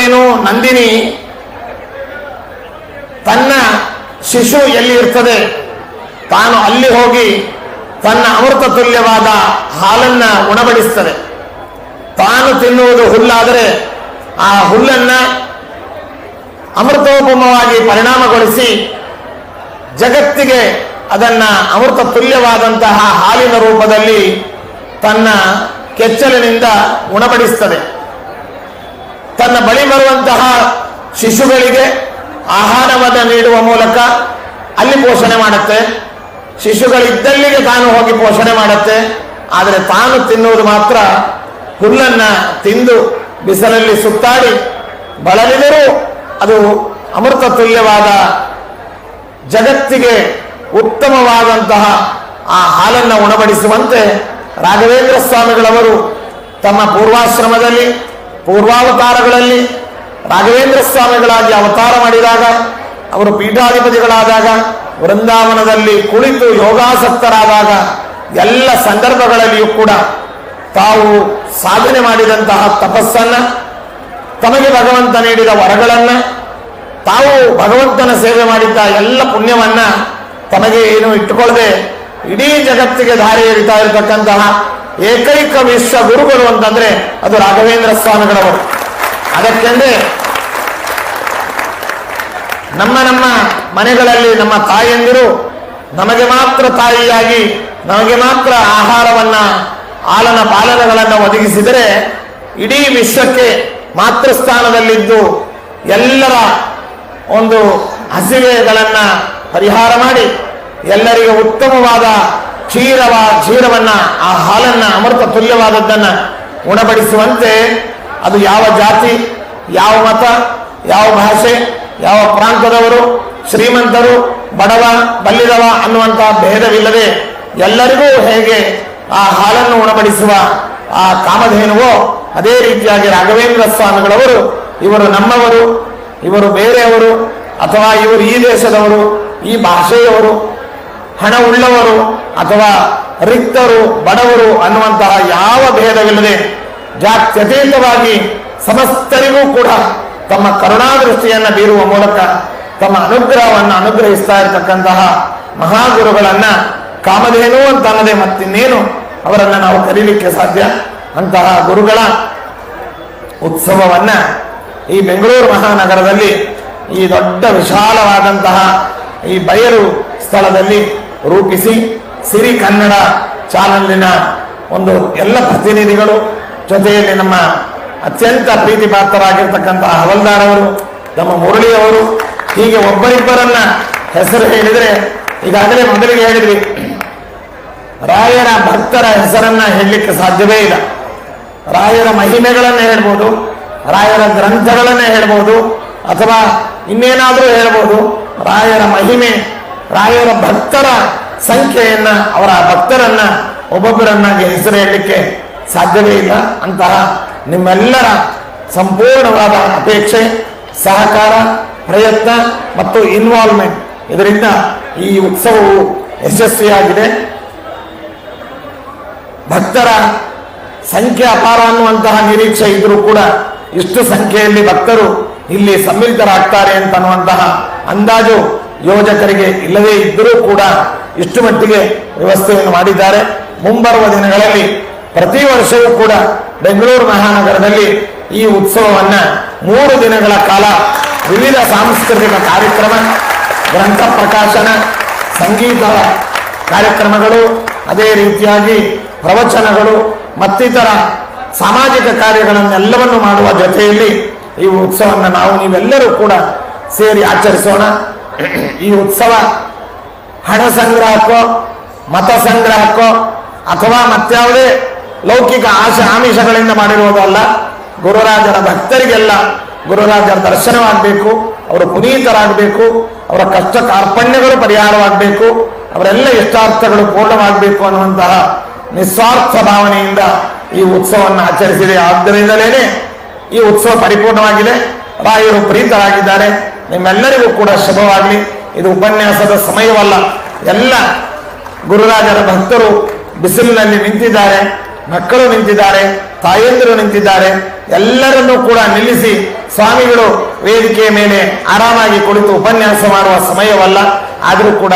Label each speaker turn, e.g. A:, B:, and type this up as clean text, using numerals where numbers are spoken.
A: ಕಾಮಧೇನು ನಂದಿನಿ ತನ್ನ ಶಿಶು ಎಲ್ಲಿ ಇರ್ತದೆ ತಾನು ಅಲ್ಲಿ ಹೋಗಿ ತನ್ನ ಅಮೃತ ತುಲ್ಯವಾದ ಹಾಲನ್ನ ಉಣಬಡಿಸ್ತದೆ. ತಾನು ತಿನ್ನುವುದು ಹುಲ್ಲಾದರೆ ಆ ಹುಲ್ಲನ್ನ ಅಮೃತೋಪಮವಾಗಿ ಪರಿಣಾಮಗೊಳಿಸಿ ಜಗತ್ತಿಗೆ ಅದನ್ನ ಅಮೃತ ತುಲ್ಯವಾದಂತಹ ಹಾಲಿನ ರೂಪದಲ್ಲಿ ತನ್ನ ಕೆಚ್ಚಲಿನಿಂದ ಉಣಬಡಿಸ್ತದೆ. ತನ್ನ ಬಳಿ ಬರುವಂತಹ ಶಿಶುಗಳಿಗೆ ಆಹಾರವನ್ನು ನೀಡುವ ಮೂಲಕ ಅಲ್ಲಿ ಪೋಷಣೆ ಮಾಡುತ್ತೆ. ಶಿಶುಗಳಿದ್ದಲ್ಲಿಗೆ ತಾನು ಹೋಗಿ ಪೋಷಣೆ ಮಾಡುತ್ತೆ. ಆದರೆ ತಾನು ತಿನ್ನುವುದು ಮಾತ್ರ ಹುಲ್ಲನ್ನ ತಿಂದು ಬಿಸಿಲಲ್ಲಿ ಸುತ್ತಾಡಿ ಬಳಲಿದರೂ ಅದು ಅಮೃತ ತುಲ್ಯವಾದ ಜಗತ್ತಿಗೆ ಉತ್ತಮವಾದಂತಹ ಆ ಹಾಲನ್ನು ಉಣಬಡಿಸುವಂತೆ ರಾಘವೇಂದ್ರ ಸ್ವಾಮಿಗಳವರು ತಮ್ಮ ಪೂರ್ವಾಶ್ರಮದಲ್ಲಿ ಪೂರ್ವಾವತಾರಗಳಲ್ಲಿ ರಾಘವೇಂದ್ರ ಸ್ವಾಮಿಗಳಾಗಿ ಅವತಾರ ಮಾಡಿದಾಗ, ಅವರು ಪೀಠಾಧಿಪತಿಗಳಾದಾಗ, ವೃಂದಾವನದಲ್ಲಿ ಕುಳಿತು ಯೋಗಾಸಕ್ತರಾದಾಗ ಎಲ್ಲ ಸಂದರ್ಭಗಳಲ್ಲಿಯೂ ಕೂಡ ತಾವು ಸಾಧನೆ ಮಾಡಿದಂತಹ ತಪಸ್ಸನ್ನ, ತಮಗೆ ಭಗವಂತ ನೀಡಿದ ವರಗಳನ್ನ, ತಾವು ಭಗವಂತನ ಸೇವೆ ಮಾಡಿದ್ದ ಎಲ್ಲ ಪುಣ್ಯವನ್ನ ತಮಗೆ ಏನು ಇಟ್ಟುಕೊಳ್ಳದೆ ಇಡೀ ಜಗತ್ತಿಗೆ ದಾರಿ ಎರಿತಾ ಇರತಕ್ಕಂತಹ ಏಕೈಕ ವಿಶ್ವ ಗುರುಗಳು ಅಂತಂದ್ರೆ ಅದು ರಾಘವೇಂದ್ರ ಸ್ವಾಮಿಗಳವರು. ಅದಕ್ಕೆಂದೇ ನಮ್ಮ ನಮ್ಮ ಮನೆಗಳಲ್ಲಿ ನಮ್ಮ ತಾಯಿಯಂದಿರು ನಮಗೆ ಮಾತ್ರ ತಾಯಿಯಾಗಿ ನಮಗೆ ಮಾತ್ರ ಆಹಾರವನ್ನ ಆಲನ ಪಾಲನಗಳನ್ನು ಒದಗಿಸಿದರೆ ಇಡೀ ವಿಶ್ವಕ್ಕೆ ಮಾತೃಸ್ಥಾನದಲ್ಲಿದ್ದು ಎಲ್ಲರ ಒಂದು ಹಸಿವೆಗಳನ್ನ ಪರಿಹಾರ ಮಾಡಿ ಎಲ್ಲರಿಗೆ ಉತ್ತಮವಾದ ಕ್ಷೀರವನ್ನ ಆ ಹಾಲನ್ನ ಅಮೃತ ತುಲ್ಯವಾದದ್ದನ್ನ ಉಣಬಡಿಸುವಂತೆ ಅದು ಯಾವ ಜಾತಿ, ಯಾವ ಮತ, ಯಾವ ಭಾಷೆ, ಯಾವ ಪ್ರಾಂತದವರು, ಶ್ರೀಮಂತರು, ಬಡವ, ಬಲ್ಲಿದವ ಅನ್ನುವಂತಹ ಭೇದವಿಲ್ಲದೆ ಎಲ್ಲರಿಗೂ ಹೇಗೆ ಆ ಹಾಲನ್ನು ಉಣಬಡಿಸುವ ಆ ಕಾಮಧೇನುವೋ ಅದೇ ರೀತಿಯಾಗಿ ರಾಘವೇಂದ್ರ ಸ್ವಾಮಿಗಳವರು ಇವರು ನಮ್ಮವರು, ಇವರು ಬೇರೆಯವರು, ಅಥವಾ ಇವರು ಈ ದೇಶದವರು, ಈ ಭಾಷೆಯವರು, ಹಣ ಉಳ್ಳವರು ಅಥವಾ ರಿಕ್ತರು, ಬಡವರು ಅನ್ನುವಂತಹ ಯಾವ ಭೇದವಿಲ್ಲದೆ ಜಾತ್ಯತೀತವಾಗಿ ಸಮಸ್ತರಿಗೂ ಕೂಡ ತಮ್ಮ ಕರುಣಾದೃಷ್ಟಿಯನ್ನು ಬೀರುವ ಮೂಲಕ ತಮ್ಮ ಅನುಗ್ರಹವನ್ನು ಅನುಗ್ರಹಿಸ್ತಾ ಇರತಕ್ಕಂತಹ ಮಹಾಗುರುಗಳನ್ನ ಕಾಮಧೇನು ಅಂತ ಅನ್ನದೆ ಮತ್ತಿನ್ನೇನು ಅವರನ್ನು ನಾವು ಕರೀಲಿಕ್ಕೆ ಸಾಧ್ಯ. ಅಂತಹ ಗುರುಗಳ ಉತ್ಸವವನ್ನ ಈ ಬೆಂಗಳೂರು ಮಹಾನಗರದಲ್ಲಿ ಈ ದೊಡ್ಡ ವಿಶಾಲವಾದಂತಹ ಈ ಬಯಲು ಸ್ಥಳದಲ್ಲಿ ರೂಪಿಸಿ ಸಿರಿ ಕನ್ನಡ ಚಾನಲಿನ ಒಂದು ಎಲ್ಲ ಪ್ರತಿನಿಧಿಗಳು, ಜೊತೆಯಲ್ಲಿ ನಮ್ಮ ಅತ್ಯಂತ ಪ್ರೀತಿ ಪಾತ್ರರಾಗಿರ್ತಕ್ಕಂತಹ ಹವಲ್ದಾರ್ ಅವರು, ನಮ್ಮ ಮುರಳಿಯವರು, ಹೀಗೆ ಒಬ್ಬರಿಬ್ಬರನ್ನ ಹೆಸರು ಹೇಳಿದರೆ ಈಗಾಗಲೇ ಮೊದಲಿಗೆ ಹೇಳಿದ್ವಿ, ರಾಯರ ಭಕ್ತರ ಹೆಸರನ್ನ ಹೇಳಲಿಕ್ಕೆ ಸಾಧ್ಯವೇ ಇಲ್ಲ. ರಾಯರ ಮಹಿಮೆಗಳನ್ನ ಹೇಳ್ಬೋದು, ರಾಯರ ಗ್ರಂಥಗಳನ್ನೇ ಹೇಳ್ಬೋದು, ಅಥವಾ ಇನ್ನೇನಾದರೂ ಹೇಳ್ಬೋದು. ರಾಯರ ಮಹಿಮೆ, ರಾಯರ ಭಕ್ತರ ಸಂಖ್ಯೆಯನ್ನ, ಅವರ ಭಕ್ತರನ್ನ ಒಬ್ಬೊಬ್ಬರನ್ನಾಗಿ ಹೆಸರು ಹೇಳಲಿಕ್ಕೆ ಸಾಧ್ಯವೇ ಇಲ್ಲ. ಅಂತಹ ನಿಮ್ಮೆಲ್ಲರ ಸಂಪೂರ್ಣವಾದ ಅಪೇಕ್ಷೆ, ಸಹಕಾರ, ಪ್ರಯತ್ನ ಮತ್ತು ಇನ್ವಾಲ್ವ್ಮೆಂಟ್, ಇದರಿಂದ ಈ ಉತ್ಸವವು ಯಶಸ್ವಿಯಾಗಿದೆ. ಭಕ್ತರ ಸಂಖ್ಯೆ ಅಪಾರ ಅನ್ನುವಂತಹ ನಿರೀಕ್ಷೆ ಇದ್ರೂ ಕೂಡ ಇಷ್ಟು ಸಂಖ್ಯೆಯಲ್ಲಿ ಭಕ್ತರು ಇಲ್ಲಿ ಸಮ್ಮಿಲಿತರಾಗ್ತಾರೆ ಅಂತ ಅನ್ನುವಂತಹ ಅಂದಾಜು ಯೋಜಕರಿಗೆ ಇಲ್ಲದೇ ಇದ್ದರೂ ಕೂಡ ಇಷ್ಟು ಮಟ್ಟಿಗೆ ವ್ಯವಸ್ಥೆಯನ್ನು ಮಾಡಿದ್ದಾರೆ. ಮುಂಬರುವ ದಿನಗಳಲ್ಲಿ ಪ್ರತಿ ವರ್ಷವೂ ಕೂಡ ಬೆಂಗಳೂರು ಮಹಾನಗರದಲ್ಲಿ ಈ ಉತ್ಸವವನ್ನ 3 ದಿನಗಳ ಕಾಲ ವಿವಿಧ ಸಾಂಸ್ಕೃತಿಕ ಕಾರ್ಯಕ್ರಮ, ಗ್ರಂಥ ಪ್ರಕಾಶನ, ಸಂಗೀತ ಕಾರ್ಯಕ್ರಮಗಳು, ಅದೇ ರೀತಿಯಾಗಿ ಪ್ರವಚನಗಳು ಮತ್ತಿತರ ಸಾಮಾಜಿಕ ಕಾರ್ಯಗಳನ್ನೆಲ್ಲವನ್ನು ಮಾಡುವ ಜೊತೆಯಲ್ಲಿ ಈ ಉತ್ಸವವನ್ನು ನಾವು ನೀವೆಲ್ಲರೂ ಕೂಡ ಸೇರಿ ಆಚರಿಸೋಣ. ಈ ಉತ್ಸವ ಹಣ ಸಂಗ್ರಹಕ್ಕೋ, ಮತ ಸಂಗ್ರಹಕ್ಕೋ ಅಥವಾ ಮತ್ಯಾವುದೇ ಲೌಕಿಕ ಆಮಿಷಗಳಿಂದ ಮಾಡಿರುವುದಲ್ಲ. ಗುರುರಾಜರ ಭಕ್ತರಿಗೆಲ್ಲ ಗುರುರಾಜರ ದರ್ಶನವಾಗಬೇಕು, ಅವರು ಪುನೀತರಾಗಬೇಕು, ಅವರ ಕಷ್ಟ ಕಾರ್ಪಣ್ಯಗಳು ಪರಿಹಾರವಾಗಬೇಕು, ಅವರೆಲ್ಲ ಇಷ್ಟಾರ್ಥಗಳು ಪೂರ್ಣವಾಗಬೇಕು ಅನ್ನುವಂತಹ ನಿಸ್ವಾರ್ಥ ಭಾವನೆಯಿಂದ ಈ ಉತ್ಸವವನ್ನು ಆಚರಿಸಿದೆ. ಆದ್ದರಿಂದಲೇ ಈ ಉತ್ಸವ ಪರಿಪೂರ್ಣವಾಗಿದೆ. ರಾಯರು ಪ್ರೀತರಾಗಿದ್ದಾರೆ. ನಿಮ್ಮೆಲ್ಲರಿಗೂ ಕೂಡ ಶುಭವಾಗಲಿ. ಇದು ಉಪನ್ಯಾಸದ ಸಮಯವಲ್ಲ. ಎಲ್ಲ ಗುರುರಾಜರ ಭಕ್ತರು ಬಿಸಿಲಿನಲ್ಲಿ ನಿಂತಿದ್ದಾರೆ, ಮಕ್ಕಳು ನಿಂತಿದ್ದಾರೆ, ತಾಯಂದಿರು ನಿಂತಿದ್ದಾರೆ. ಎಲ್ಲರನ್ನೂ ಕೂಡ ನಿಲ್ಲಿಸಿ ಸ್ವಾಮಿಗಳು ವೇದಿಕೆಯ ಮೇಲೆ ಆರಾಮಾಗಿ ಕುಳಿತು ಉಪನ್ಯಾಸ ಮಾಡುವ ಸಮಯವಲ್ಲ. ಆದರೂ ಕೂಡ